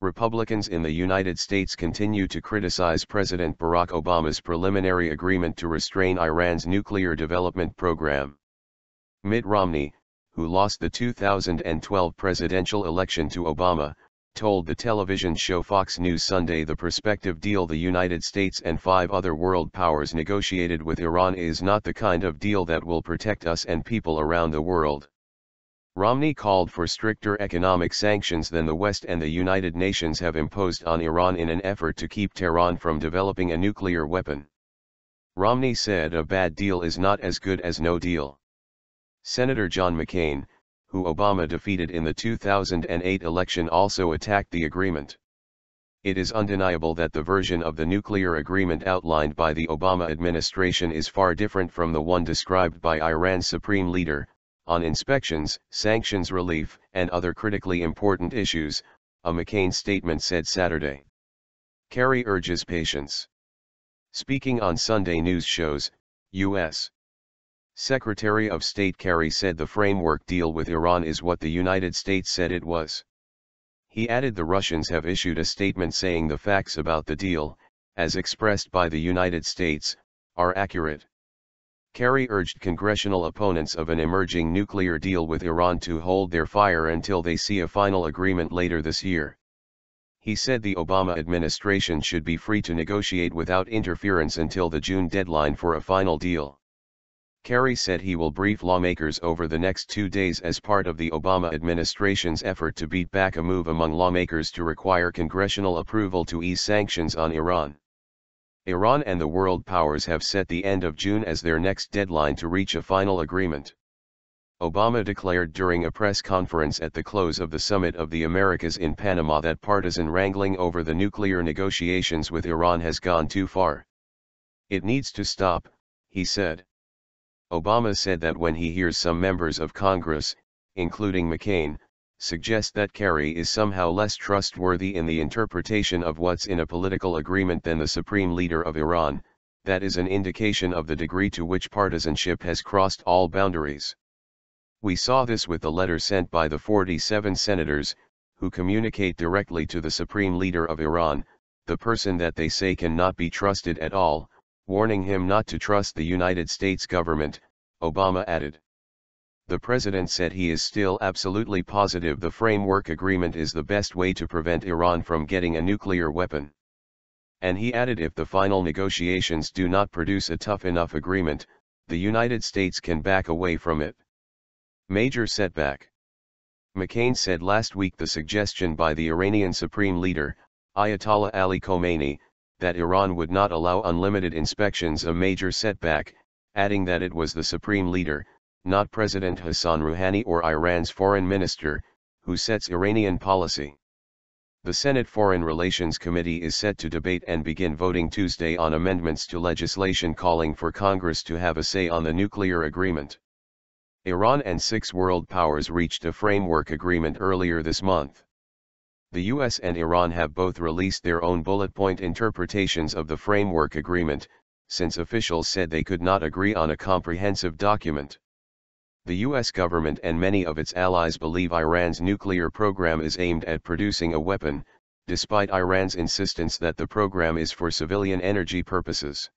Republicans in the United States continue to criticize President Barack Obama's preliminary agreement to restrain Iran's nuclear development program. Mitt Romney, who lost the 2012 presidential election to Obama, told the television show Fox News Sunday the prospective deal the United States and 5 other world powers negotiated with Iran is not the kind of deal that will protect us and people around the world. Romney called for stricter economic sanctions than the West and the United Nations have imposed on Iran in an effort to keep Tehran from developing a nuclear weapon. Romney said a bad deal is not as good as no deal. Senator John McCain, who Obama defeated in the 2008 election, also attacked the agreement. It is undeniable that the version of the nuclear agreement outlined by the Obama administration is far different from the one described by Iran's supreme leader, on inspections, sanctions relief, and other critically important issues, a McCain statement said Saturday. Kerry urges patience. Speaking on Sunday news shows, U.S. Secretary of State Kerry said the framework deal with Iran is what the United States said it was. He added the Russians have issued a statement saying the facts about the deal, as expressed by the United States, are accurate. Kerry urged congressional opponents of an emerging nuclear deal with Iran to hold their fire until they see a final agreement later this year. He said the Obama administration should be free to negotiate without interference until the June deadline for a final deal. Kerry said he will brief lawmakers over the next 2 days as part of the Obama administration's effort to beat back a move among lawmakers to require congressional approval to ease sanctions on Iran. Iran and the world powers have set the end of June as their next deadline to reach a final agreement. Obama declared during a press conference at the close of the Summit of the Americas in Panama that partisan wrangling over the nuclear negotiations with Iran has gone too far. It needs to stop, he said. Obama said that when he hears some members of Congress, including McCain, suggest that Kerry is somehow less trustworthy in the interpretation of what's in a political agreement than the supreme leader of Iran, that is an indication of the degree to which partisanship has crossed all boundaries. We saw this with the letter sent by the 47 senators, who communicate directly to the supreme leader of Iran, the person that they say cannot be trusted at all, warning him not to trust the United States government, Obama added. The president said he is still absolutely positive the framework agreement is the best way to prevent Iran from getting a nuclear weapon. And he added if the final negotiations do not produce a tough enough agreement, the United States can back away from it. Major setback. McCain said last week the suggestion by the Iranian Supreme Leader, Ayatollah Ali Khomeini, that Iran would not allow unlimited inspections a major setback, adding that it was the Supreme Leader, not President Hassan Rouhani or Iran's foreign minister, who sets Iranian policy. The Senate Foreign Relations Committee is set to debate and begin voting Tuesday on amendments to legislation calling for Congress to have a say on the nuclear agreement. Iran and 6 world powers reached a framework agreement earlier this month. The US and Iran have both released their own bullet-point interpretations of the framework agreement, since officials said they could not agree on a comprehensive document. The US government and many of its allies believe Iran's nuclear program is aimed at producing a weapon, despite Iran's insistence that the program is for civilian energy purposes.